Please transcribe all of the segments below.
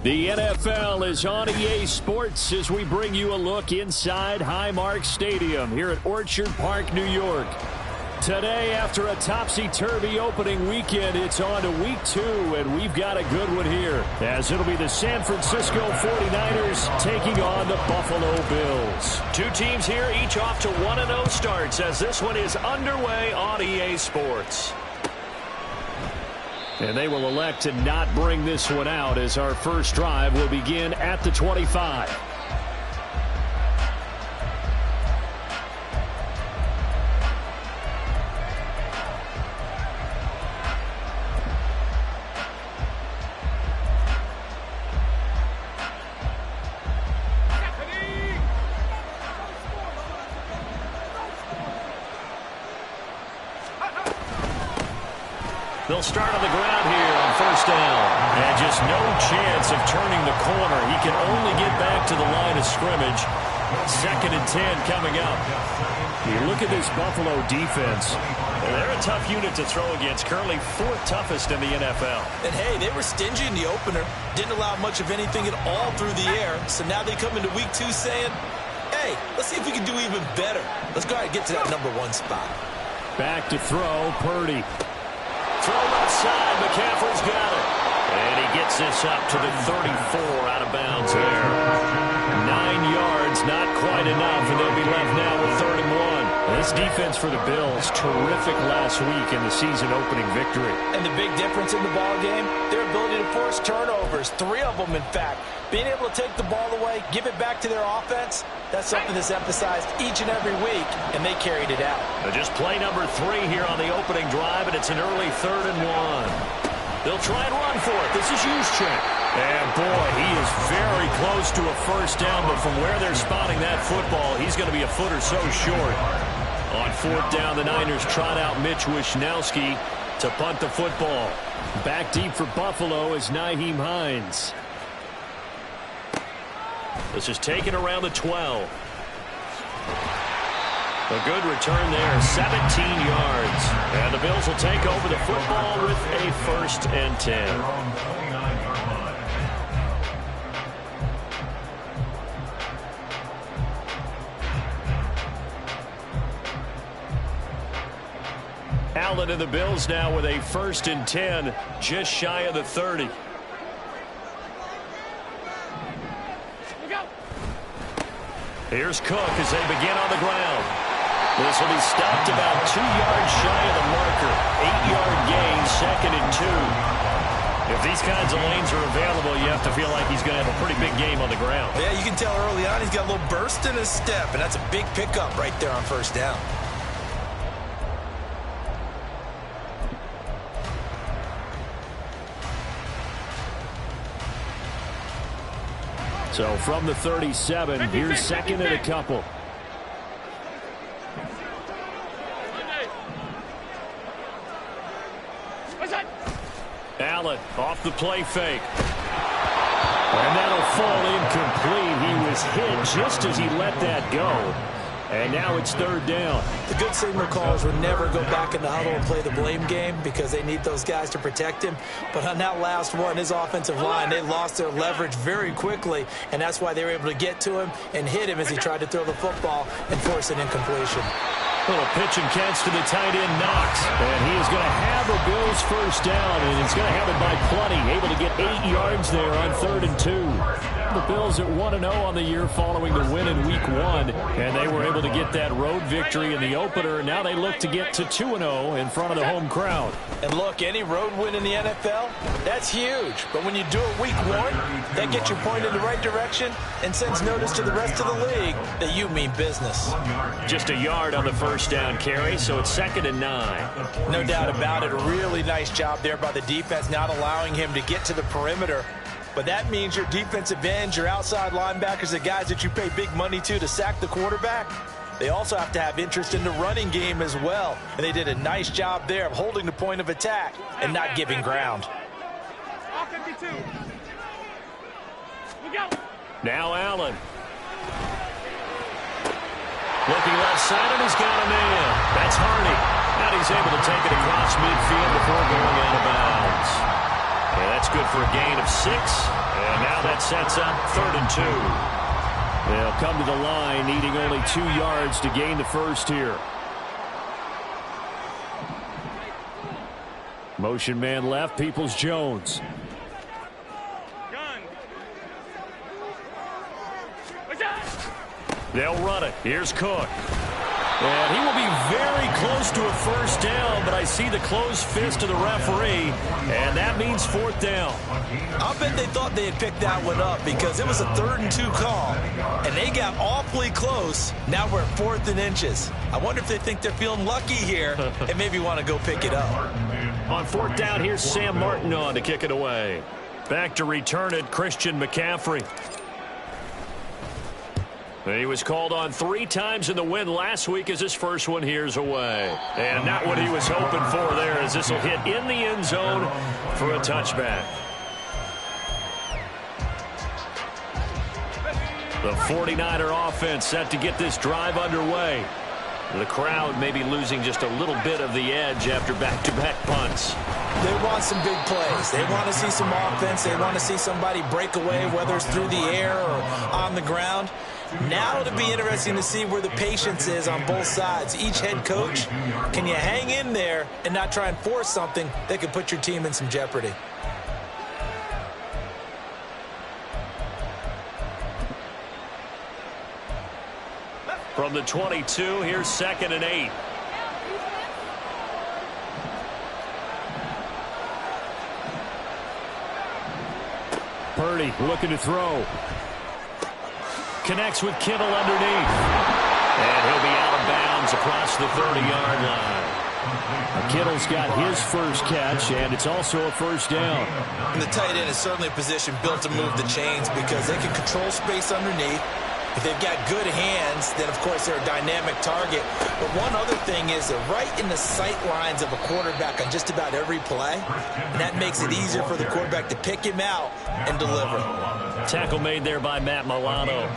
The NFL is on EA Sports as we bring you a look inside Highmark Stadium here at Orchard Park, New York. Today, after a topsy-turvy opening weekend, it's on to week 2, and we've got a good one here, as it'll be the San Francisco 49ers taking on the Buffalo Bills. Two teams here, each off to 1-0 starts, as this one is underway on EA Sports. And they will elect to not bring this one out, as our first drive will begin at the 25. They'll start on the ground here on first down. And just no chance of turning the corner. He can only get back to the line of scrimmage. 2nd and 10 coming up. You look at this Buffalo defense. They're a tough unit to throw against. Currently 4th toughest in the NFL. And hey, they were stingy in the opener. Didn't allow much of anything at all through the air. So now they come into week 2 saying, hey, let's see if we can do even better. Let's go ahead and get to that number 1 spot. Back to throw, Purdy. Throw left side, McCaffrey's got it. And he gets this up to the 34 out of bounds there. 9 yards, not quite enough, and they'll be left now with 3rd and 1. This defense for the Bills, terrific last week in the season-opening victory. And the big difference in the ball game, their ability to force turnovers, 3 of them in fact. Being able to take the ball away, give it back to their offense, that's something that's emphasized each and every week, and they carried it out. Just play number 3 here on the opening drive, and it's an early 3rd and 1. They'll try and run for it. This is Juszczyk. And, boy, he is very close to a first down, but from where they're spotting that football, he's going to be a foot or so short. On 4th down, the Niners trot out Mitch Wishnowsky to punt the football. Back deep for Buffalo is Nyheim Hines. This is taken around the 12. A good return there, 17 yards. And the Bills will take over the football with a 1st and 10. Allen and the Bills now with a 1st and 10, just shy of the 30. Here's Cook as they begin on the ground. This will be stopped about 2 yards shy of the marker. 8-yard gain, 2nd and 2. If these kinds of lanes are available, you have to feel like he's going to have a pretty big game on the ground. Yeah, you can tell early on he's got a little burst in his step, and that's a big pickup right there on 1st down. So from the 37, here's 2nd and a couple. Allen off the play fake. And that'll fall incomplete. He was hit just as he let that go. And now it's 3rd down. The good signal callers would never go back in the huddle and play the blame game because they need those guys to protect him. But on that last one, his offensive line, they lost their leverage very quickly, and that's why they were able to get to him and hit him as he tried to throw the football and force an incompletion. Little pitch and catch to the tight end, Knox. And he is going to have a Bills 1st down, and he's going to have it by plenty. Able to get 8 yards there on 3rd and 2. The Bills at 1-0 on the year following the win in Week 1. And they were able to get that road victory in the opener. Now they look to get to 2-0 in front of the home crowd. And look, any road win in the NFL, that's huge. But when you do it Week 1, that gets you pointed in the right direction and sends notice to the rest of the league that you mean business. Just a yard on the 1st down carry, so it's 2nd and 9. No doubt about it. A really nice job there by the defense, not allowing him to get to the perimeter. But that means your defensive ends, your outside linebackers, the guys that you pay big money to sack the quarterback, they also have to have interest in the running game as well. And they did a nice job there of holding the point of attack and not giving ground. Now Allen. Looking left side, and he's got a man. That's Hardy. And he's able to take it across midfield before going out of bounds. And that's good for a gain of 6. And now that sets up 3rd and 2. They'll come to the line needing only 2 yards to gain the first here. Motion man left, Peoples-Jones. They'll run it. Here's Cook. And he will be very close to a first down, but I see the closed fist of the referee, and that means 4th down. I'll bet they thought they had picked that one up because it was a 3rd and 2 call, and they got awfully close. Now we're at 4th and inches. I wonder if they think they're feeling lucky here and maybe want to go pick it up. On 4th down, here's Sam Martin on to kick it away. Back to return it, Christian McCaffrey. He was called on 3 times in the win last week as his first one here's away. And not what he was hoping for there, as this will hit in the end zone for a touchback. The 49er offense set to get this drive underway. The crowd may be losing just a little bit of the edge after back-to-back punts. They want some big plays. They want to see some offense. They want to see somebody break away, whether it's through the air or on the ground. Now it'll be interesting to see where the patience is on both sides. Each head coach, can you hang in there and not try and force something that could put your team in some jeopardy? From the 22, here's 2nd and 8. Purdy looking to throw. Connects with Kittle underneath. And he'll be out of bounds across the 30-yard line. Kittle's got his first catch, and it's also a first down. And the tight end is certainly a position built to move the chains because they can control space underneath. If they've got good hands, then, of course, they're a dynamic target. But one other thing is they're right in the sight lines of a quarterback on just about every play. And that makes it easier for the quarterback to pick him out and deliver. Tackle made there by Matt Milano.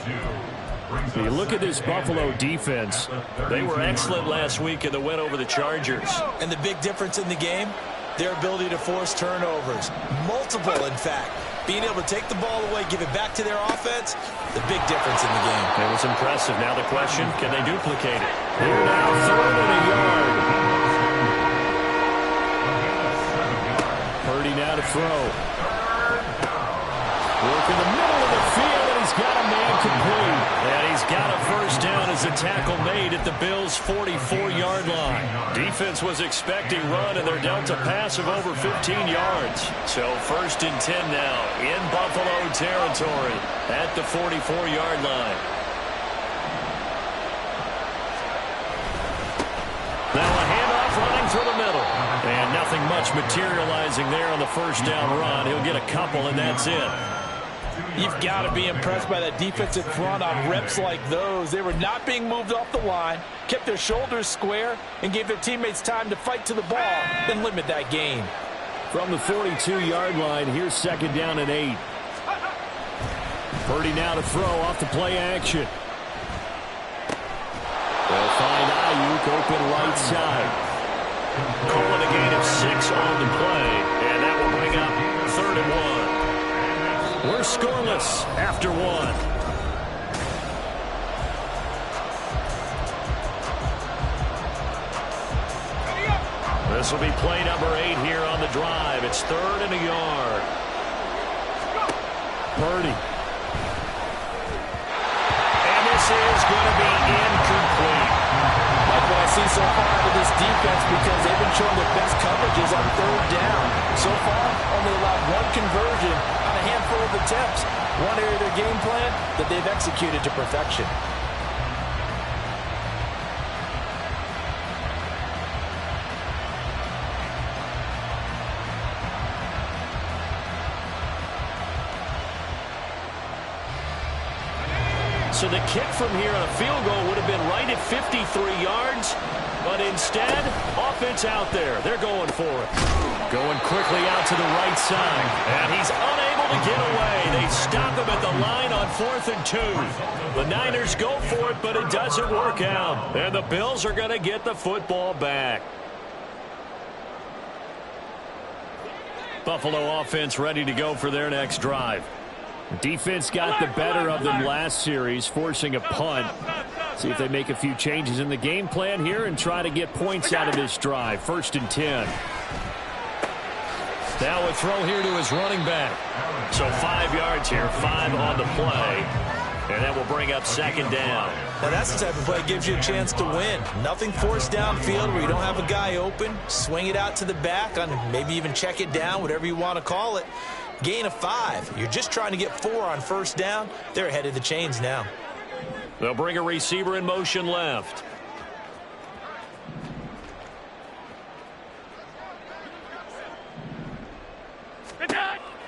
You look at this Buffalo defense. They were excellent last week in the win over the Chargers. And the big difference in the game, their ability to force turnovers. Multiple, in fact. Being able to take the ball away, give it back to their offense, the big difference in the game. It was impressive. Now the question, can they duplicate it? Here now, 3rd and a yard. Purdy now to throw. Work in the middle of the field, and he's got a man complete. And he's got a first down as the tackle made at the Bills' 44-yard line. Defense was expecting run, and they're dealt a pass of over 15 yards. So 1st and 10 now in Buffalo territory at the 44-yard line. Now a handoff running through the middle. And nothing much materializing there on the first down run. He'll get a couple, and that's it. You've got to be impressed by that defensive front on reps like those. They were not being moved off the line, kept their shoulders square, and gave their teammates time to fight to the ball and limit that gain. From the 42-yard line, here's 2nd down and 8. Purdy now to throw off the play action. They'll find Ayuk open right side. Calling a gain of 6 on the play, and that will bring up 3rd and 1. We're scoreless after 1. This will be play number 8 here on the drive. It's 3rd and a yard. Purdy. And this is going to be incomplete. Like what I see so far out of this defense, because they've been showing their best coverages on 3rd down. So far, only allowed 1 conversion on a handful of attempts. One area of their game plan that they've executed to perfection. So the kick from here on a field goal would have been right at 53 yards. But instead, offense out there. They're going for it. Going quickly out to the right side. And he's unable to get away. They stop him at the line on 4th and 2. The Niners go for it, but it doesn't work out. And the Bills are going to get the football back. Buffalo offense ready to go for their next drive. Defense got the better of them last series, forcing a punt. See if they make a few changes in the game plan here and try to get points out of this drive. 1st and 10. Now a throw here to his running back. So 5 yards here, 5 on the play. And that will bring up 2nd down. Now that's the type of play that gives you a chance to win. Nothing forced downfield where you don't have a guy open. Swing it out to the back, on maybe even check it down, whatever you want to call it. Gain of 5. You're just trying to get 4 on 1st down. They're ahead of the chains now. They'll bring a receiver in motion left.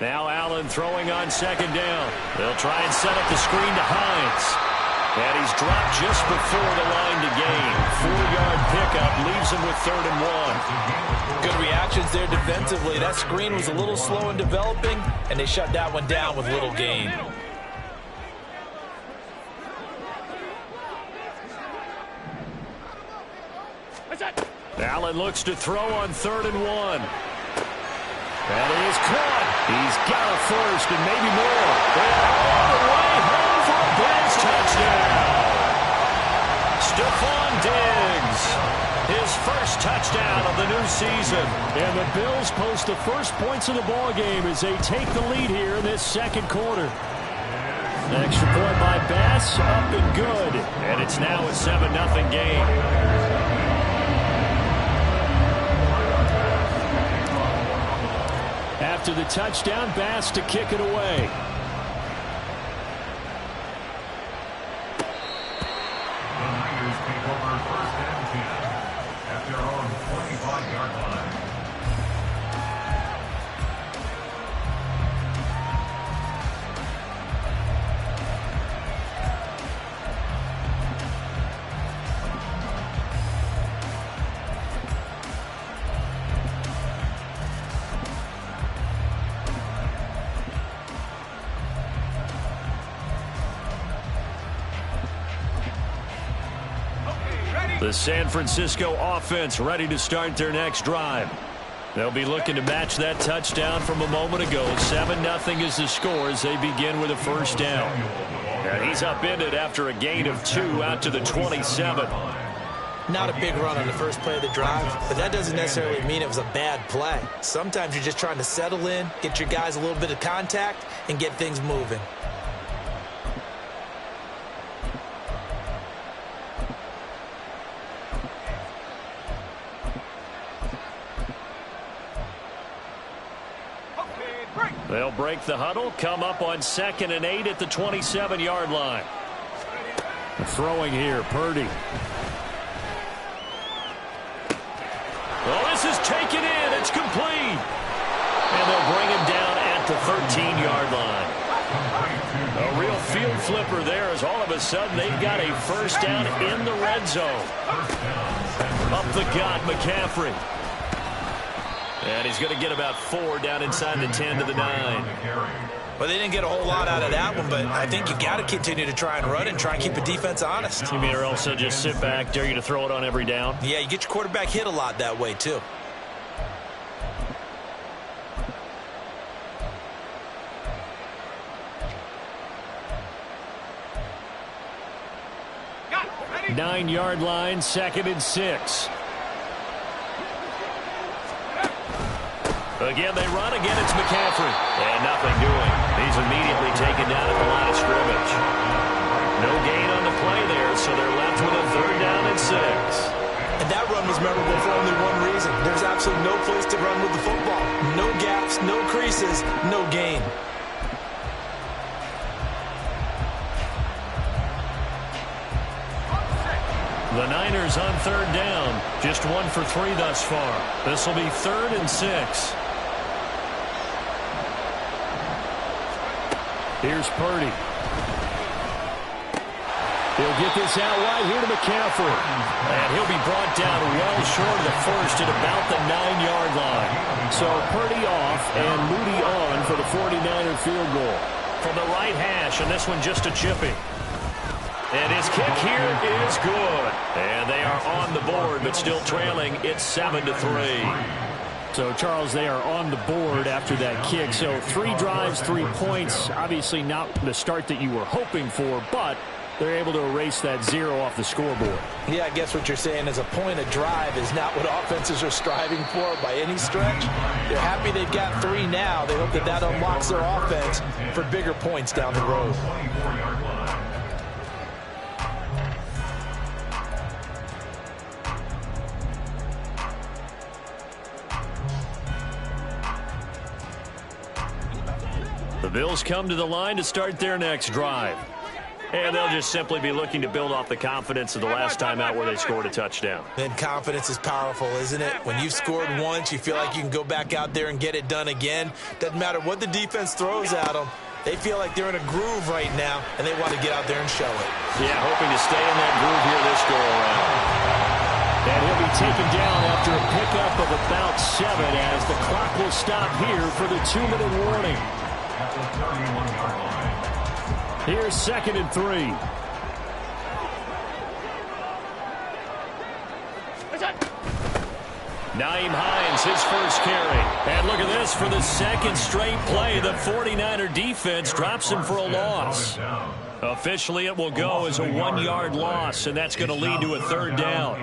Now Allen throwing on 2nd down. They'll try and set up the screen to Hines. And he's dropped just before the line to gain. 4-yard pickup leaves him with 3rd and 1. Good reactions there defensively. That screen was a little slow in developing, and they shut that one down with little gain. Allen looks to throw on 3rd and 1. And he is caught. He's got a first and maybe more. And all the way home for a Bills touchdown. Stephon Diggs, his first touchdown of the new season. And the Bills post the first points of the ball game as they take the lead here in this 2nd quarter. Extra point by Bass, up and good. And it's now a 7-0 game. After the touchdown, Bass to kick it away. The Niners take over 1st and 10 at their own 25-yard line. The San Francisco offense ready to start their next drive. They'll be looking to match that touchdown from a moment ago. 7-0 is the score as they begin with a 1st down. And he's upended after a gain of 2 out to the 27. Not a big run on the first play of the drive, but that doesn't necessarily mean it was a bad play. Sometimes you're just trying to settle in, get your guys a little bit of contact, and get things moving. They'll break the huddle, come up on 2nd and 8 at the 27-yard line. Throwing here, Purdy. Well, this is taken in. It's complete. And they'll bring him down at the 13-yard line. A real field flipper there as all of a sudden they've got a 1st down in the red zone. Up the gut, McCaffrey. And he's going to get about 4 down inside the 10 to the 9. Well, they didn't get a whole lot out of that one, but I think you got to continue to try and run and try and keep the defense honest. You mean or also just sit back, dare you to throw it on every down? Yeah, you get your quarterback hit a lot that way, too. Nine-yard line, 2nd and 6. Again, they run. Again, it's McCaffrey. And nothing doing. He's immediately taken down at the line of scrimmage. No gain on the play there, so they're left with a 3rd down and 6. And that run was memorable for only one reason. There's absolutely no place to run with the football. No gaps, no creases, no gain. The Niners on 3rd down. Just 1 for 3 thus far. This will be 3rd and 6. Here's Purdy. He'll get this out wide here to McCaffrey. And he'll be brought down well short of the first at about the 9-yard line. So Purdy off and Moody on for the 49er field goal. From the right hash, and this one just a chipping. And his kick here is good. And they are on the board, but still trailing. It's 7-3. So, Charles, they are on the board after that kick. So 3 drives, 3 points. Obviously not the start that you were hoping for, but they're able to erase that 0 off the scoreboard. Yeah, I guess what you're saying is a point of drive is not what offenses are striving for by any stretch. They're happy they've got 3 now. They hope that that unlocks their offense for bigger points down the road. The Bills come to the line to start their next drive. And they'll just simply be looking to build off the confidence of the last time out where they scored a touchdown. And confidence is powerful, isn't it? When you've scored once, you feel like you can go back out there and get it done again. Doesn't matter what the defense throws at them. They feel like they're in a groove right now, and they want to get out there and show it. Yeah, hoping to stay in that groove here this go-around. And he'll be taken down after a pickup of about 7 as the clock will stop here for the 2-minute warning. Here's 2nd and 3. Nyheim Hines, his first carry. And look at this, for the second straight play, the 49er defense drops him for a loss. Officially, it will go as a 1-yard loss, and that's going to lead to a 3rd down.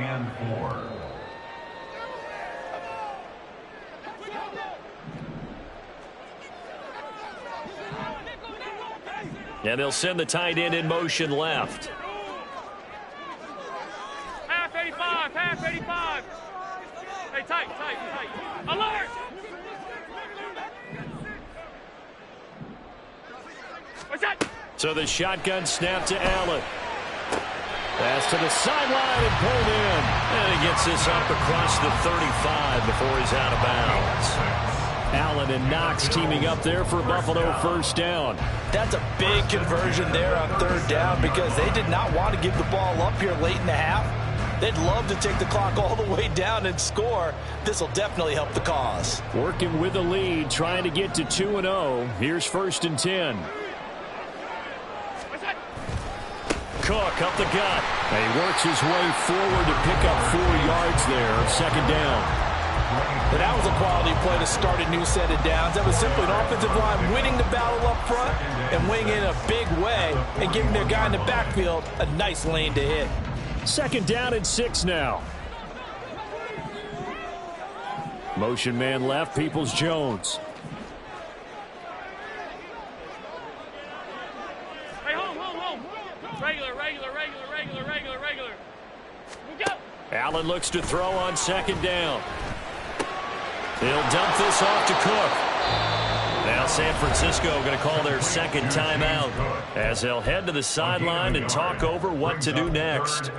And they'll send the tight end in motion left. Half 85, half 85. Hey, tight. Alert! What's that? So the shotgun snap to Allen. Pass to the sideline and pulled in. And he gets this up across the 35 before he's out of bounds. Allen and Knox teaming up there for Buffalo 1st down. That's a big conversion there on 3rd down because they did not want to give the ball up here late in the half. They'd love to take the clock all the way down and score. This will definitely help the cause. Working with the lead, trying to get to 2-0. Here's 1st and 10. Cook up the gut. And he works his way forward to pick up 4 yards there. 2nd down. But that was a quality play to start a new set of downs. That was simply an offensive line winning the battle up front and winning in a big way and giving their guy in the backfield a nice lane to hit. 2nd down and 6 now. Motion man left, Peoples-Jones. Hey, home. Regular. We go. Allen looks to throw on 2nd down. He'll dump this off to Cook. Now San Francisco going to call their 2nd timeout as they'll head to the sideline and talk over what to do next.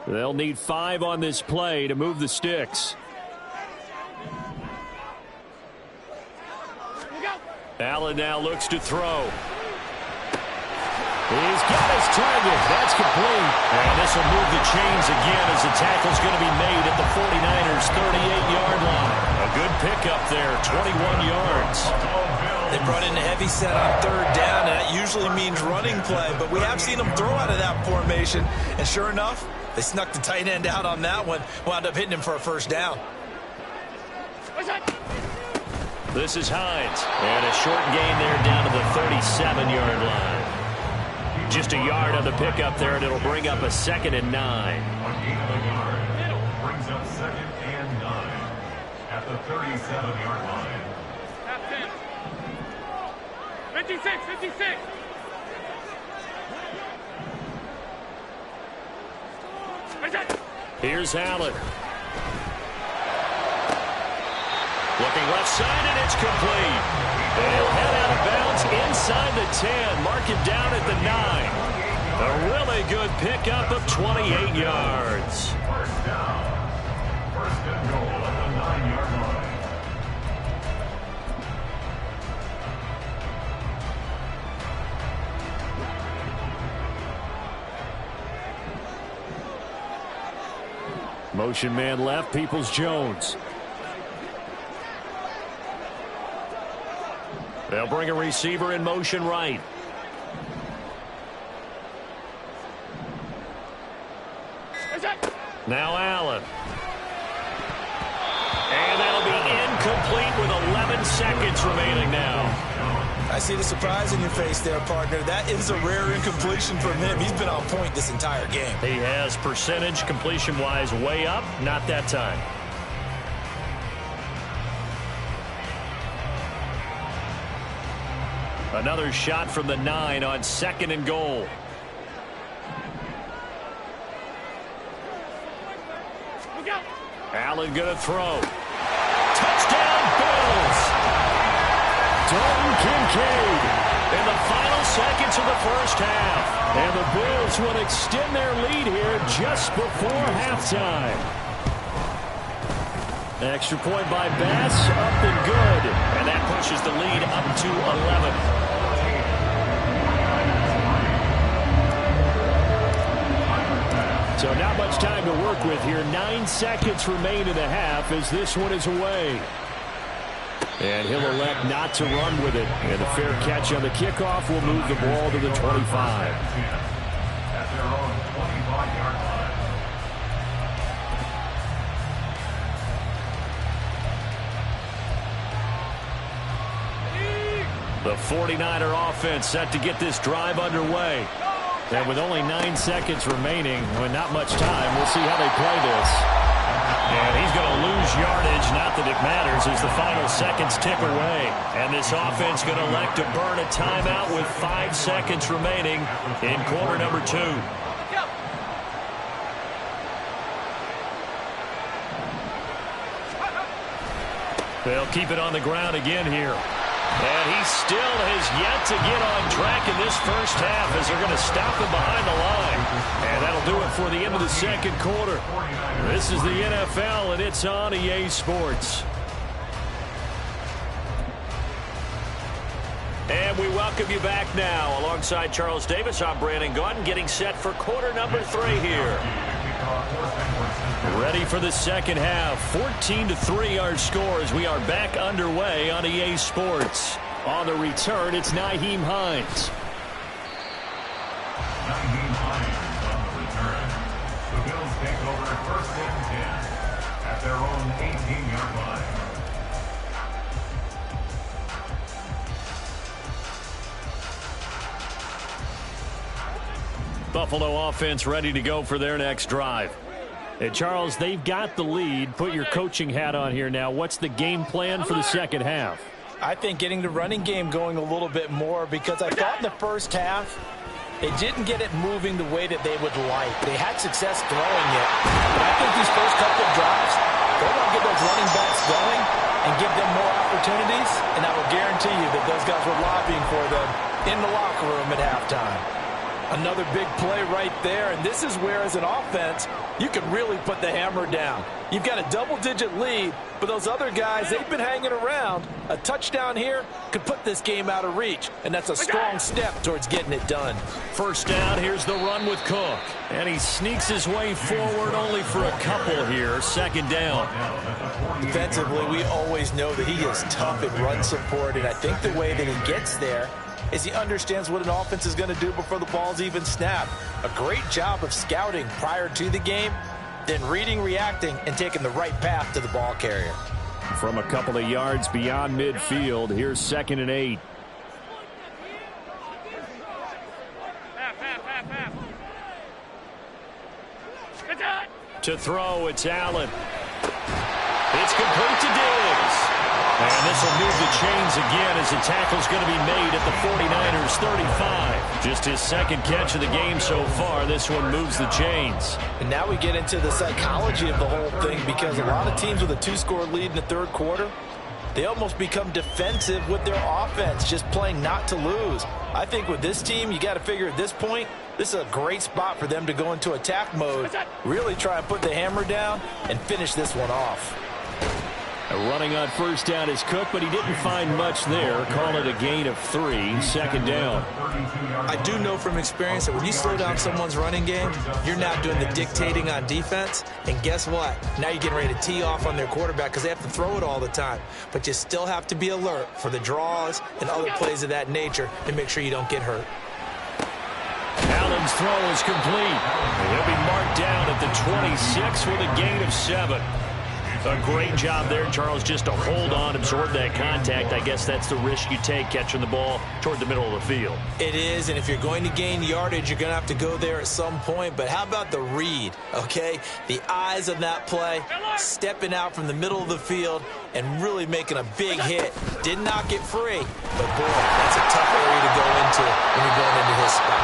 They'll need 5 on this play to move the sticks. Allen now looks to throw. He's got his target. That's complete. And this will move the chains again as the tackle's going to be made at the 49ers' 38-yard line. A good pickup there, 21 yards. They brought in a heavy set on 3rd down, and that usually means running play. But we have seen them throw out of that formation. And sure enough, they snuck the tight end out on that one. Wound up hitting him for a 1st down. What's that? This is Hines. And a short gain there down to the 37-yard line. Just a yard on the pickup there, and it'll bring up a 2nd and 9. Brings up 2nd and 9 at the 37-yard line. Half 10. 56. What's that? Here's Allen. Looking left side, and it's complete. And he'll head out of bounds inside the 10. Mark him down at the 9. A really good pickup of 28 yards. 1st down. 1st and goal at the 9-yard line. Motion man left, Peoples-Jones. They'll bring a receiver in motion right. Now Allen. And that'll be incomplete with 11 seconds remaining now. I see the surprise in your face there, partner. That is a rare incompletion from him. He's been on point this entire game. He has percentage completion-wise way up. Not that time. Another shot from the 9 on 2nd and goal. Allen going to throw. Touchdown, Bills! Dalton Kincaid in the final seconds of the first half. And the Bills will extend their lead here just before halftime. Extra point by Bass, up and good. And that pushes the lead up to 11. So not much time to work with here. 9 seconds remain in the half as this one is away. And he'll elect not to run with it. And a fair catch on the kickoff will move the ball to the 25. At their own 25-yard line. The 49er offense set to get this drive underway. And with only 9 seconds remaining, with not much time, we'll see how they play this. And he's going to lose yardage, not that it matters, as the final seconds tick away. And this offense going to elect to burn a timeout with 5 seconds remaining in quarter number 2. They'll keep it on the ground again here. And he still has yet to get on track in this first half as they're going to stop him behind the line. And that'll do it for the end of the second quarter. This is the NFL, and it's on EA Sports. And we welcome you back now. Alongside Charles Davis, I'm Brandon Gaudin, getting set for quarter number 3 here. Ready for the second half. 14-3 our score as we are back underway on EA Sports. On the return, it's Nyheim Hines. Nyheim Hines on the return. The Bills take over first and 10 at their own 18-yard line. Buffalo offense ready to go for their next drive. And Charles, they've got the lead. Put your coaching hat on here now. What's the game plan for the second half? I think getting the running game going a little bit more, because I thought in the first half they didn't get it moving the way that they would like. They had success throwing it. But I think these first couple of drives, they want to get those running backs going and give them more opportunities. And I will guarantee you that those guys were lobbying for them in the locker room at halftime. Another big play right there, and this is where, as an offense, you can really put the hammer down. You've got a double-digit lead, but those other guys, they've been hanging around. A touchdown here could put this game out of reach, and that's a strong step towards getting it done. First down, here's the run with Cook. And he sneaks his way forward only for a couple here. Second down. Defensively, we always know that he is tough in run support, and I think the way that he gets there is he understands what an offense is going to do before the ball's even snapped. A great job of scouting prior to the game, then reading, reacting, and taking the right path to the ball carrier. From a couple of yards beyond midfield, here's 2nd and 8. To throw, it's Allen. It's complete to Diggs. And this will move the chains again as the tackle's going to be made at the 49ers 35. Just his second catch of the game so far. This one moves the chains. And now we get into the psychology of the whole thing, because a lot of teams with a 2-score lead in the third quarter, they almost become defensive with their offense, just playing not to lose. I think with this team, you got to figure at this point, this is a great spot for them to go into attack mode, really try and put the hammer down and finish this one off. Running on first down is Cook, but he didn't find much there. Call it a gain of 3, second down. I do know from experience that when you slow down someone's running game, you're not doing the dictating on defense. And guess what? Now you're getting ready to tee off on their quarterback because they have to throw it all the time. But you still have to be alert for the draws and other plays of that nature and make sure you don't get hurt. Allen's throw is complete. He'll be marked down at the 26 with a gain of 7. A great job there, Charles, just to hold on, absorb that contact. I guess that's the risk you take catching the ball toward the middle of the field. It is, and if you're going to gain yardage, you're going to have to go there at some point. But how about the read, okay? The eyes on that play, stepping out from the middle of the field and really making a big hit. Did not get free, but boy, that's a tough area to go into when you're going into his spot.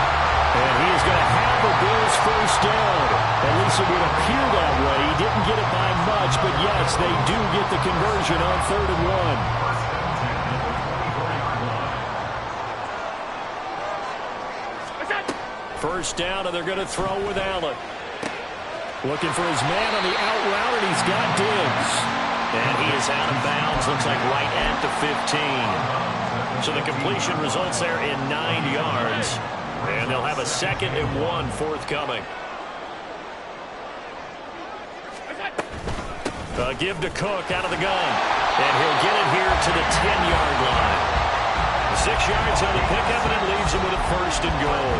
And he is going to have the Bills first down. At least it would appear that way. He didn't get it by much, but yes, they do get the conversion on 3rd and 1. First down, and they're going to throw with Allen. Looking for his man on the out route, and he's got Diggs. And he is out of bounds, looks like right at the 15. So the completion results there in 9 yards. And they'll have a 2nd and 1 forthcoming. Give to Cook out of the gun. And he'll get it here to the 10-yard line. 6 yards on the pickup, and it leaves him with a 1st and goal.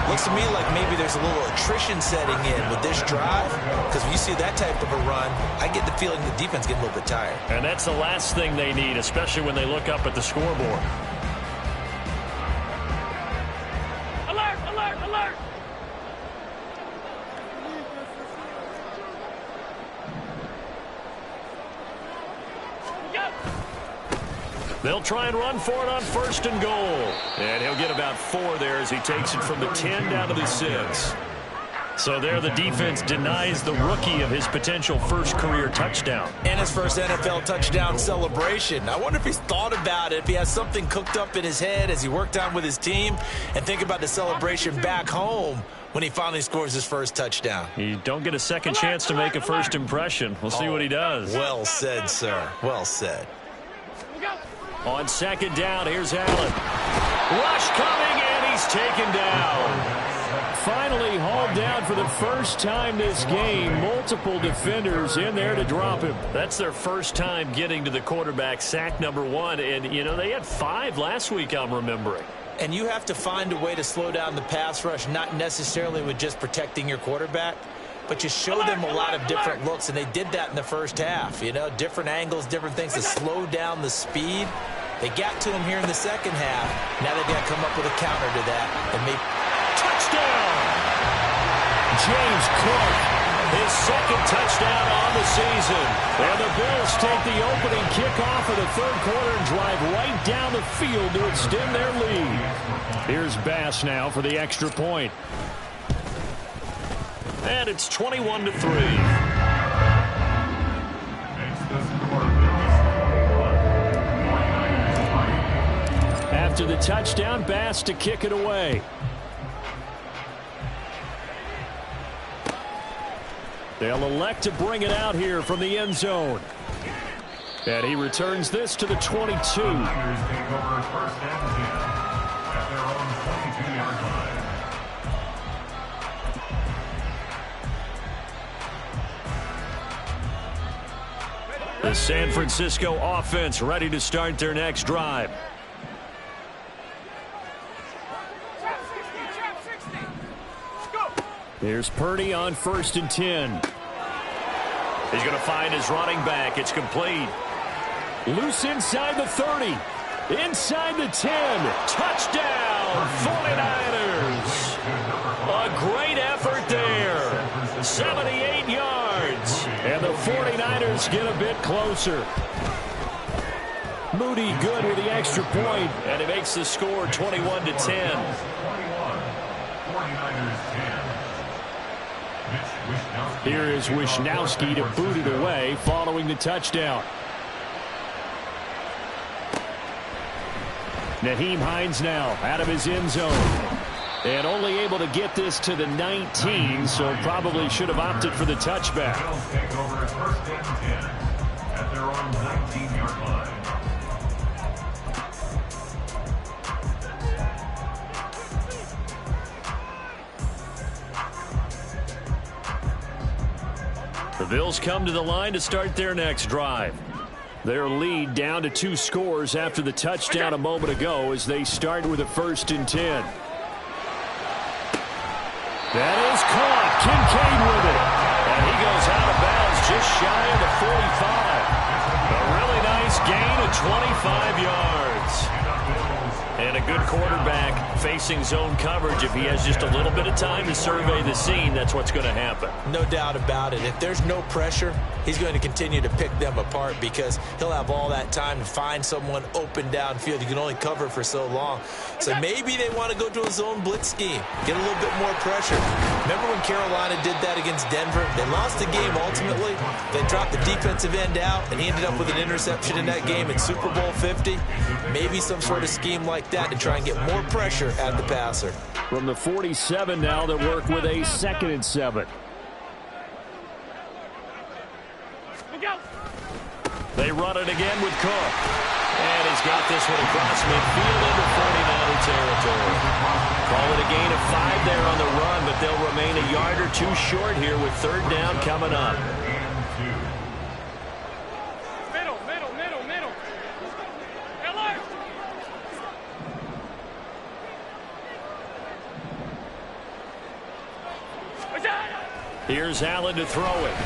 Looks to me like maybe there's a little attrition setting in with this drive, because when you see that type of a run, I get the feeling the defense gets a little bit tired. And that's the last thing they need, especially when they look up at the scoreboard. Alert, alert, alert! They'll try and run for it on 1st and goal. And he'll get about 4 there as he takes it from the 10 down to the 6. So there the defense denies the rookie of his potential first career touchdown. And his first NFL touchdown celebration. I wonder if he's thought about it, if he has something cooked up in his head as he worked on with his team, and think about the celebration back home when he finally scores his first touchdown. You don't get a second chance to make a first impression. We'll see what he does. Well said, sir. Well said. On 2nd down, here's Allen. Rush coming, and he's taken down. Finally hauled down for the first time this game. Multiple defenders in there to drop him. That's their first time getting to the quarterback, sack number 1. And, you know, they had 5 last week, I'm remembering. And you have to find a way to slow down the pass rush, not necessarily with just protecting your quarterback, but you show them a lot of different looks, and they did that in the first half. You know, different angles, different things to slow down the speed. They got to him here in the second half. Now they've got to come up with a counter to that. And maybe touchdown! James Cook, his 2nd touchdown on the season. And the Bills take the opening kickoff of the 3rd quarter and drive right down the field to extend their lead. Here's Bass now for the extra point. And it's 21-3. After the touchdown, Bass to kick it away. They'll elect to bring it out here from the end zone. And he returns this to the 22. The San Francisco offense ready to start their next drive. Here's Purdy on 1st and 10. He's going to find his running back. It's complete. Loose inside the 30. Inside the 10. Touchdown, 49ers. A great effort there. 78 yards. And the 49ers get a bit closer. Moody good with the extra point, and it makes the score 21-10. Here is Wishnowski to boot it away following the touchdown. Nyheim Hines now out of his end zone. And only able to get this to the 19, so probably should have opted for the touchback. own 19-yard line. The Bills come to the line to start their next drive. Their lead down to 2 scores after the touchdown a moment ago as they start with a 1st and 10. That is caught. Kincaid with it. And he goes out of bounds just shy of the 45. A really nice gain of 25 yards. And a good quarterback facing zone coverage. If he has just a little bit of time to survey the scene, that's what's going to happen. No doubt about it. If there's no pressure, he's going to continue to pick them apart because he'll have all that time to find someone open downfield. You can only cover for so long. So maybe they want to go to a zone blitz scheme, get a little bit more pressure. Remember when Carolina did that against Denver? They lost the game ultimately. They dropped the defensive end out, and he ended up with an interception in that game in Super Bowl 50. Maybe some sort of scheme like that to try and get more pressure at the passer. From the 47 now, they work with a 2nd and 7. They run it again with Cook. And he's got this one across midfield into 49er territory. Call it a gain of 5 there on the run, but they'll remain a yard or 2 short here with 3rd down coming up. Middle. Alert! Here's Allen to throw it.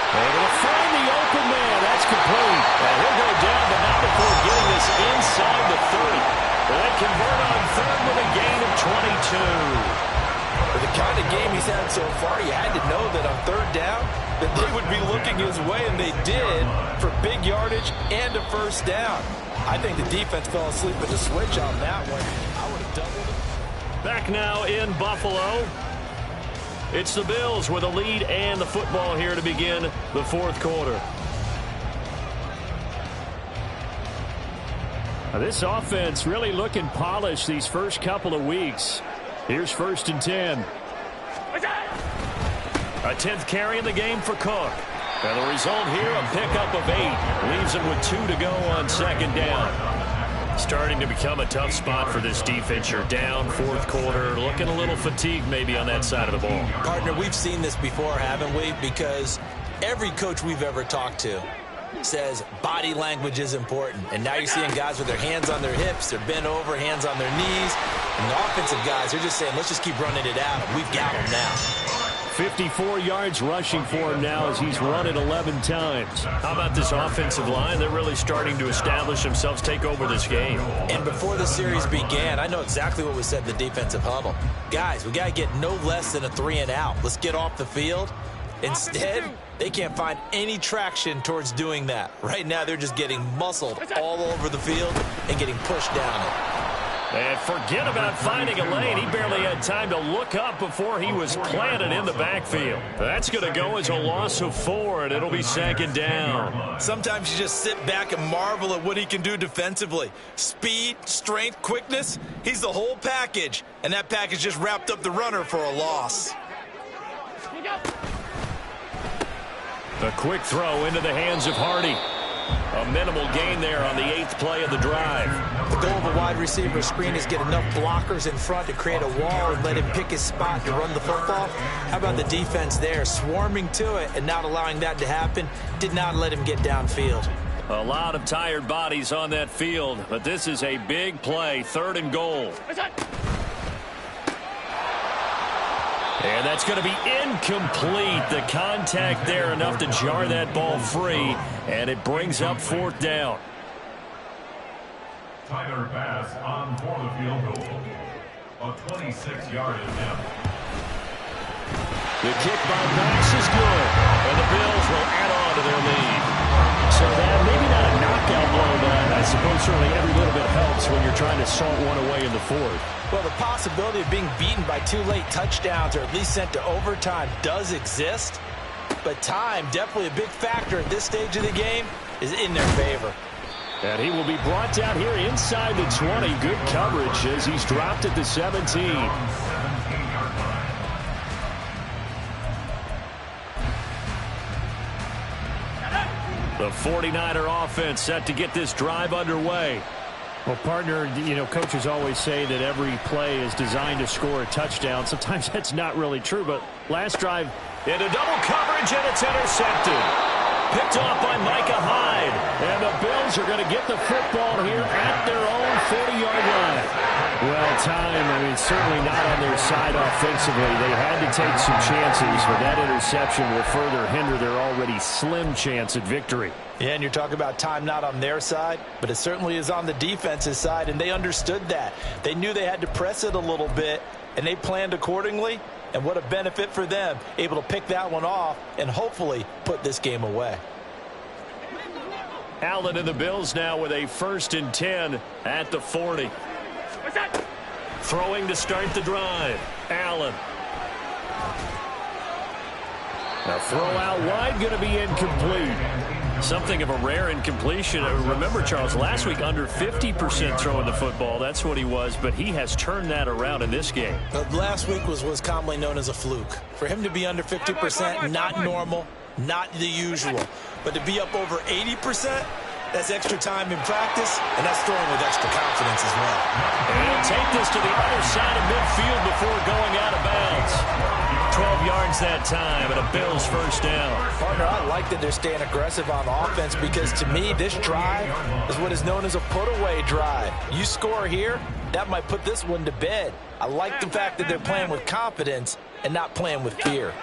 Able to find the open man. That's complete. And he'll go down, but not before getting this inside the 30. They convert on 3rd with a gain of 22. For the kind of game he's had so far, you had to know that on 3rd down that they would be looking his way, and they did, for big yardage and a 1st down. I think the defense fell asleep with the switch on that one. I would have doubled it. Back now in Buffalo. It's the Bills with a lead and the football here to begin the 4th quarter. Now this offense really looking polished these first couple of weeks. Here's 1st and 10. A 10th carry in the game for Cook. And the result here, a pickup of 8. Leaves him with 2 to go on 2nd down. Starting to become a tough spot for this defense. You're down 4th quarter, looking a little fatigued maybe on that side of the ball. Partner, we've seen this before, haven't we? Because every coach we've ever talked to says body language is important. And now you're seeing guys with their hands on their hips, they're bent over, hands on their knees. And the offensive guys, they're just saying, let's just keep running it out. We've got them now. 54 yards rushing for him now as he's run it 11 times. How about this offensive line? They're really starting to establish themselves, take over this game. And before the series began, I know exactly what we said in the defensive huddle. Guys, we got to get no less than a 3 and out. Let's get off the field. Instead, they can't find any traction towards doing that. Right now, they're just getting muscled all over the field and getting pushed down it. And forget about finding a lane. He barely had time to look up before he was planted in the backfield. That's going to go as a loss of 4, and it'll be 2nd down. Sometimes you just sit back and marvel at what he can do defensively. Speed, strength, quickness, he's the whole package. And that package just wrapped up the runner for a loss. A quick throw into the hands of Hardy. A minimal gain there on the 8th play of the drive. The goal of a wide receiver screen is get enough blockers in front to create a wall and let him pick his spot to run the football. How about the defense there, swarming to it and not allowing that to happen? Did not let him get downfield. A lot of tired bodies on that field, but this is a big play, 3rd and goal. And that's going to be incomplete. The contact there enough to jar that ball free, and it brings up 4th down. Tyler pass on for the field goal. A 26-yard attempt. The kick by Max is good, and the Bills will add on to their lead. So that maybe not a knockout blow, but I suppose certainly every little bit helps when you're trying to salt one away in the 4th. Well, the possibility of being beaten by 2 late touchdowns or at least sent to overtime does exist. But time, definitely a big factor at this stage of the game, is in their favor. And he will be brought down here inside the 20. Good coverage as he's dropped at the 17. 49er offense set to get this drive underway. Well, partner, coaches always say that every play is designed to score a touchdown. Sometimes that's not really true, but last drive, into double coverage, and it's intercepted. Picked off by Micah Hyde. And the Bills are going to get the football here at their own 40-yard line. Well, time, certainly not on their side offensively. They had to take some chances, but that interception will further hinder their already slim chance at victory. Yeah, and you're talking about time not on their side, but it certainly is on the defense's side, and they understood that. They knew they had to press it a little bit, and they planned accordingly, and what a benefit for them, able to pick that one off and hopefully put this game away. Allen and the Bills now with a 1st and 10 at the 40. Throwing to start the drive. Allen. A throw out wide, going to be incomplete. Something of a rare incompletion. Remember, Charles, last week under 50% throwing the football. That's what he was, but he has turned that around in this game. Last week was commonly known as a fluke. For him to be under 50%, not normal, not the usual. But to be up over 80%, that's extra time in practice, and that's throwing with extra confidence as well. And he'll take this to the other side of midfield before going out of bounds. 12 yards that time, and a Bills 1st down. Partner, I like that they're staying aggressive on offense because, to me, this drive is what is known as a put-away drive. You score here, that might put this one to bed. I like the fact that they're playing with confidence and not playing with fear.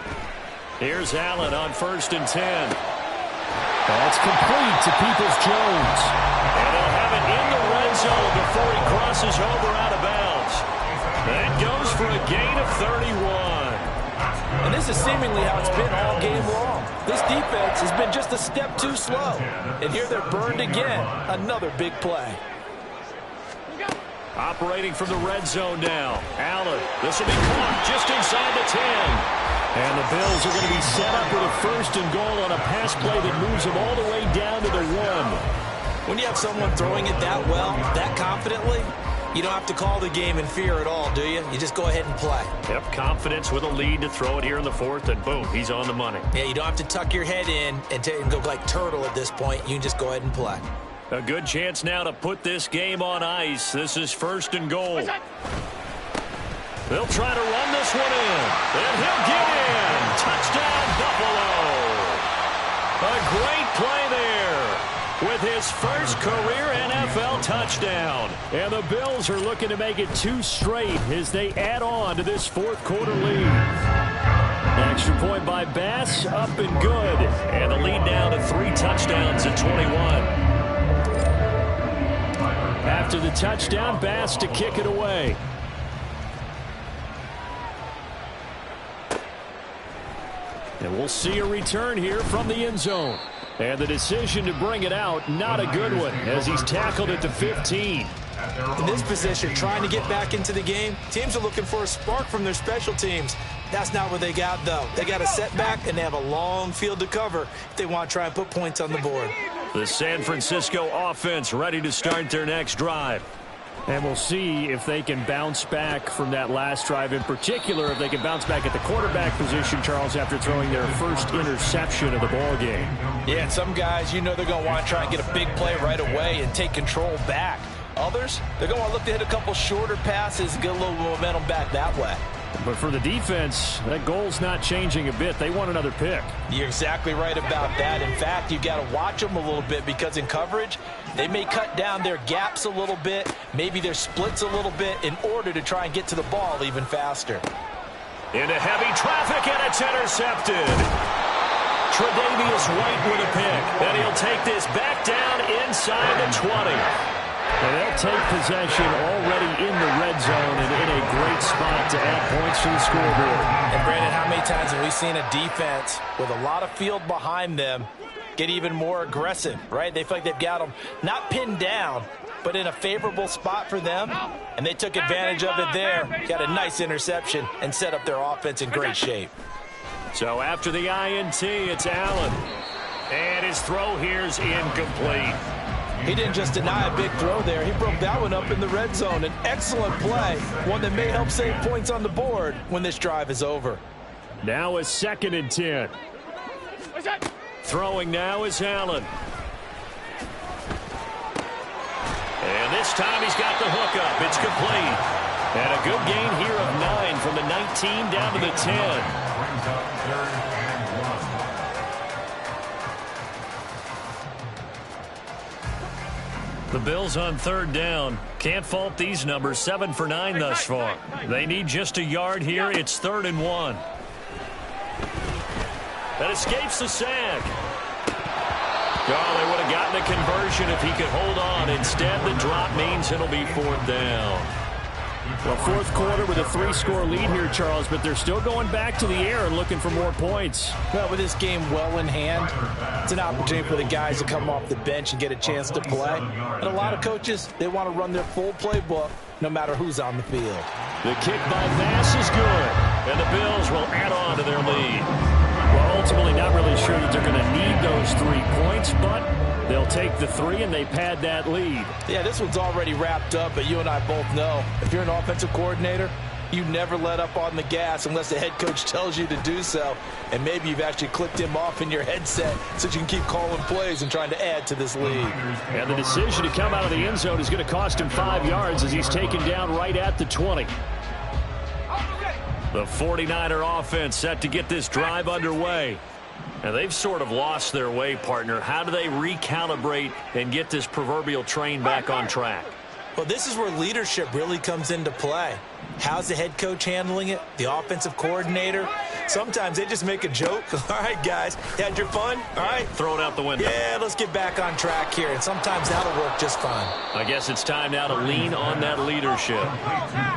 Here's Allen on 1st and 10. That's complete to Peoples-Jones. And they'll have it in the red zone before he crosses over out of bounds. That goes for a gain of 31. And this is seemingly how it's been all game long. This defense has been just a step too slow. And here they're burned again. Another big play. Operating from the red zone now. Allen, this will be caught just inside the 10. And the Bills are going to be set up with a 1st and goal on a pass play that moves them all the way down to the 1. When you have someone throwing it that well, that confidently, you don't have to call the game in fear at all, do you? You just go ahead and play. Yep, confidence with a lead to throw it here in the 4th, and boom, he's on the money. Yeah, you don't have to tuck your head in and go like turtle at this point. You can just go ahead and play. A good chance now to put this game on ice. This is 1st and goal. They'll try to run this one in, and he'll get in. Touchdown, Buffalo. A great play there with his first career NFL touchdown. And the Bills are looking to make it 2 straight as they add on to this 4th quarter lead. Extra point by Bass, up and good. And the lead now to 3 touchdowns at 21. After the touchdown, Bass to kick it away. And we'll see a return here from the end zone. And the decision to bring it out, not a good one, as he's tackled at the 15. In this position, trying to get back into the game, teams are looking for a spark from their special teams. That's not what they got, though. They got a setback, and they have a long field to cover if they want to try and put points on the board. The San Francisco offense ready to start their next drive. And we'll see if they can bounce back from that last drive, in particular if they can bounce back at the quarterback position, Charles, after throwing their first interception of the ball game. Yeah, and some guys, they're going to want to try and get a big play right away and take control back. Others, they're going to want to look to hit a couple shorter passes and get a little momentum back that way. But for the defense, that goal's not changing a bit. They want another pick. You're exactly right about that. In fact, you've got to watch them a little bit because in coverage, they may cut down their gaps a little bit, maybe their splits a little bit in order to try and get to the ball even faster. Into heavy traffic, and it's intercepted. Tre'Davious White with a pick. Then he'll take this back down inside the 20. And they'll take possession already in the red zone and in a great spot to add points to the scoreboard. And, Brandon, how many times have we seen a defense with a lot of field behind them get even more aggressive, right? They feel like they've got them not pinned down, but in a favorable spot for them, and they took advantage of it there. Got a nice interception and set up their offense in great shape. So after the INT, it's Allen. And his throw here's incomplete. He didn't just deny a big throw there. He broke that one up in the red zone. An excellent play, one that may help save points on the board when this drive is over. Now a 2nd and 10. Throwing now is Allen. this time he's got the hook up. It's complete. And a good gain here of 9 from the 19 down to the 10. Brings up 3rd and 1. The Bills on 3rd down. Can't fault these numbers. 7 for 9 thus far. They need just a yard here. It's 3rd and 1. That escapes the sack. Oh, they would have gotten a conversion if he could hold on. Instead, the drop means it'll be 4th down. Well, 4th quarter with a 3-score lead here, Charles, but they're still going back to the air and looking for more points. Well, with this game well in hand, it's an opportunity for the guys to come off the bench and get a chance to play. And a lot of coaches, they want to run their full playbook no matter who's on the field. The kick by Bass is good, and the Bills will add on to their lead. Well, ultimately not really sure that they're going to need those 3 points, but they'll take the 3 and they pad that lead. Yeah, this one's already wrapped up, but you and I both know if you're an offensive coordinator, you never let up on the gas unless the head coach tells you to do so. And maybe you've actually clicked him off in your headset so you can keep calling plays and trying to add to this lead. And the decision to come out of the end zone is going to cost him 5 yards as he's taken down right at the 20. The 49er offense set to get this drive underway. And they've sort of lost their way, partner. How do they recalibrate and get this proverbial train back on track? Well, this is where leadership really comes into play. How's the head coach handling it? The offensive coordinator? Sometimes they just make a joke. All right, guys, you had your fun? All right. Throw it out the window. Yeah, let's get back on track here. And sometimes that'll work just fine. I guess it's time now to lean on that leadership.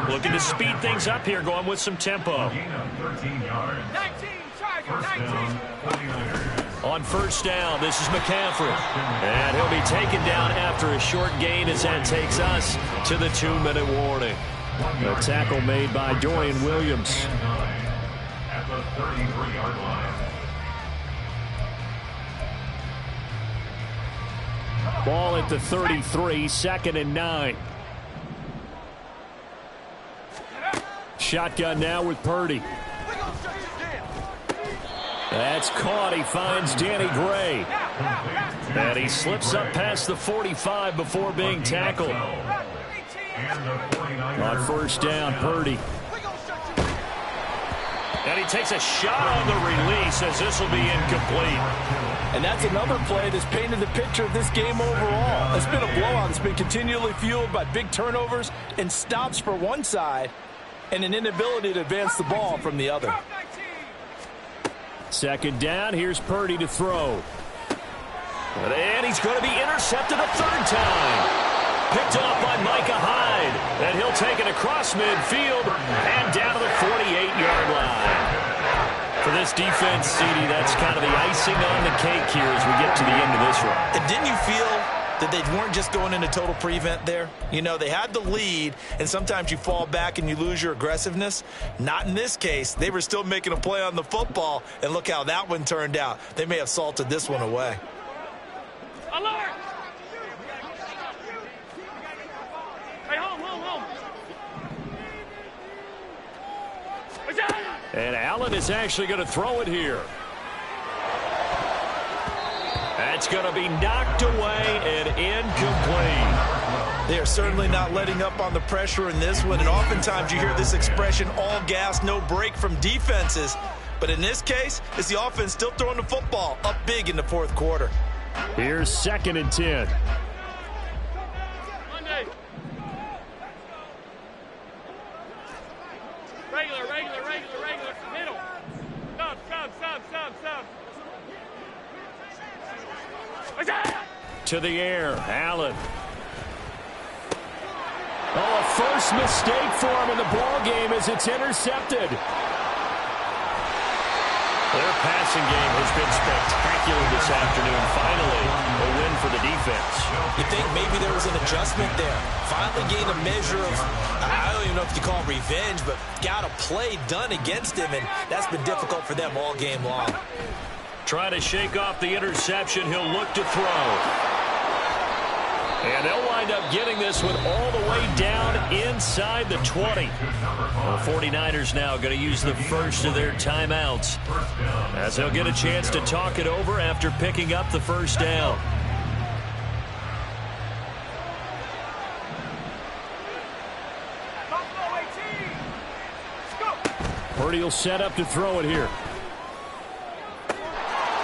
Looking to speed things up here, going with some tempo. 13 yards. 19, Tiger, 19. Down, 49ers. On 1st down, this is McCaffrey. And he'll be taken down after a short gain as that takes us to the 2-minute warning. A tackle made by Dorian Williams. At the 33-yard line. Ball at the 33, 2nd and 9. Shotgun now with Purdy. That's caught. He finds Danny Gray. And he slips up past the 45 before being tackled. On 1st down, Purdy. And he takes a shot on the release as this will be incomplete. And that's another play that's painted the picture of this game overall. It's been a blowout. It's been continually fueled by big turnovers and stops for one side and an inability to advance the ball from the other. 2nd down. Here's Purdy to throw. And he's going to be intercepted a 3rd time. Picked off by Micah Hyde. And he'll take it across midfield and down to the 48-yard line. For this defense, CD, that's kind of the icing on the cake here as we get to the end of this one. And didn't you feel that they weren't just going into total prevent there? You know, they had the lead, and sometimes you fall back and you lose your aggressiveness. Not in this case. They were still making a play on the football, and look how that one turned out. They may have salted this one away. Alert! Hey, home. And Allen is actually going to throw it here. That's going to be knocked away and incomplete. They are certainly not letting up on the pressure in this one, and oftentimes you hear this expression, all gas, no break from defenses. But in this case, it's the offense still throwing the football up big in the 4th quarter. Here's 2nd and 10. Monday. Regular. Middle. Sub. To the air, Allen. Oh, a first mistake for him in the ball game as it's intercepted. Their passing game has been spectacular this afternoon. Finally, a win for the defense. You think maybe there was an adjustment there. Finally gained a measure of, I don't even know if you call it revenge, but got a play done against him, and that's been difficult for them all game long. Trying to shake off the interception. He'll look to throw. And they'll wind up getting this one all the way down inside the 20. The 49ers now going to use the first of their timeouts as they'll get a chance to talk it over after picking up the 1st down. Purdy will set up to throw it here.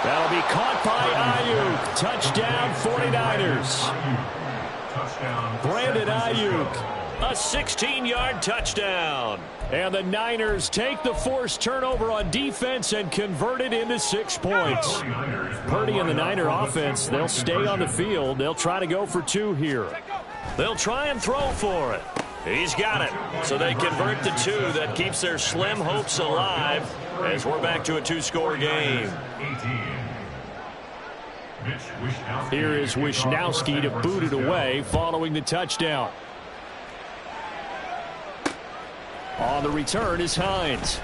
That'll be caught by Ayuk. Touchdown 49ers. Brandon Ayuk. A 16-yard touchdown. And the Niners take the forced turnover on defense and convert it into 6 points. Purdy and the Niner offense, they'll stay on the field. They'll try to go for 2 here. They'll try and throw for it. He's got it. So they convert the 2. That keeps their slim hopes alive as we're back to a 2-score game. Here is Wishnowski to boot it away following the touchdown. On the return is Hines.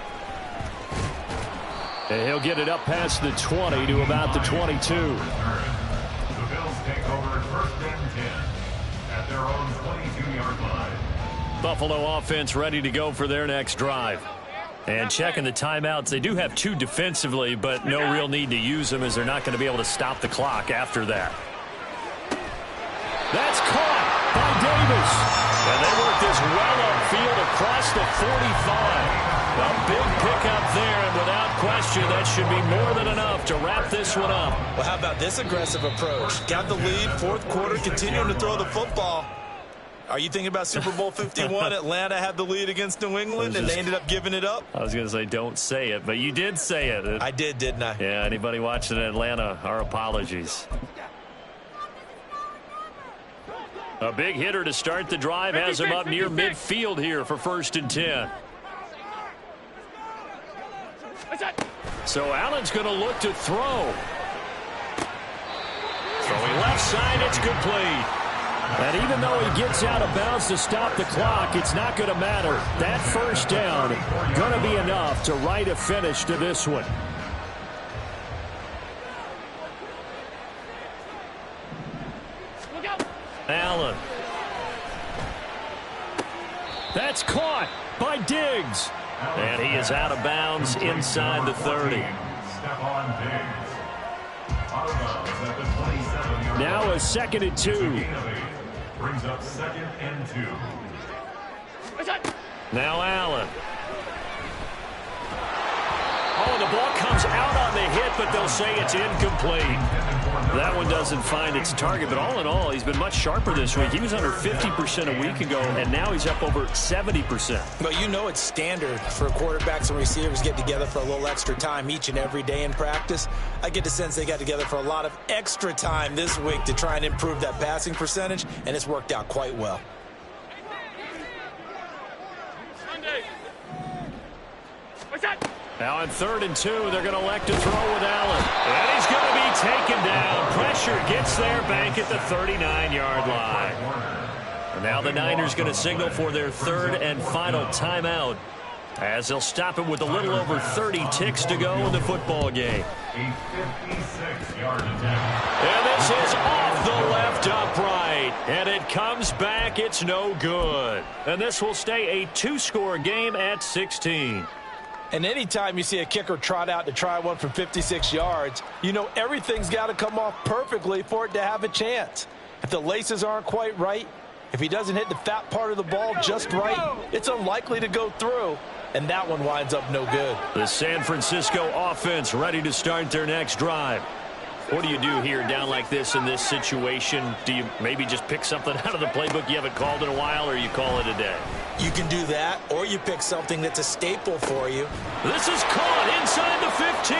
And he'll get it up past the 20 to about the 22. The Bills take over first and 10 at their own 22-yard line. Buffalo offense ready to go for their next drive. And checking the timeouts, they do have 2 defensively, but no real need to use them as they're not going to be able to stop the clock after that. That's caught by Davis. And they work this well upfield across the 45. A big pickup there, and without question, that should be more than enough to wrap this one up. Well, how about this aggressive approach? Got the lead, 4th quarter, continuing to throw the football. Are you thinking about Super Bowl 51? Atlanta had the lead against New England, and they ended up giving it up? I was going to say don't say it, but you did say it. I did, didn't I? Yeah, anybody watching in Atlanta, our apologies. A big hitter to start the drive has him up near midfield here for 1st and 10. So Allen's going to look to throw. Throwing left side, it's complete. And even though he gets out of bounds to stop the clock, it's not going to matter. That first down going to be enough to write a finish to this one. Allen. That's caught by Diggs. And he is out of bounds inside the 30. Now a 2nd and 2. Brings up 2nd and 2. Now Allen. Oh, the ball comes out on the hit, but they'll say it's incomplete. That one doesn't find its target, but all in all, he's been much sharper this week. He was under 50% a week ago, and now he's up over 70%. Well, you know it's standard for quarterbacks and receivers get together for a little extra time each and every day in practice. I get the sense they got together for a lot of extra time this week to try and improve that passing percentage, and it's worked out quite well. Now on 3rd and 2, they're going to elect to throw with Allen. And he's going to be taken down. Pressure gets there back at the 39-yard line. And now the Niners going to signal for their 3rd and final timeout as they'll stop it with a little over 30 ticks to go in the football game. A 56-yard attempt. And this is off the left upright. And it comes back. It's no good. And this will stay a 2-score game at 16. And anytime you see a kicker trot out to try one from 56 yards, you know everything's got to come off perfectly for it to have a chance. If the laces aren't quite right, if he doesn't hit the fat part of the ball just right, it's unlikely to go through. And that one winds up no good. The San Francisco offense ready to start their next drive. What do you do here down like this in this situation? Do you maybe just pick something out of the playbook you haven't called in a while, or you call it a day? You can do that, or you pick something that's a staple for you. This is caught inside the 15.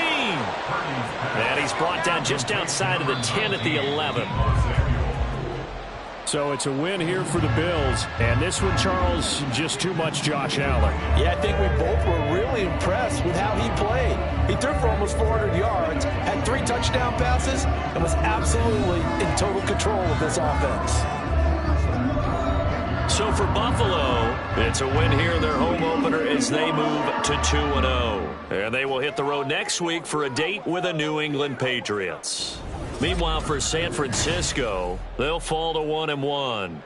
And he's brought down just outside of the 10 at the 11. So it's a win here for the Bills. And this one, Charles, just too much Josh Allen. Yeah, I think we both were really impressed with how he played. He threw for almost 400 yards, had 3 touchdown passes, and was absolutely in total control of this offense. So for Buffalo, it's a win here in their home opener as they move to 2-0. And they will hit the road next week for a date with the New England Patriots. Meanwhile, for San Francisco, they'll fall to 1-1.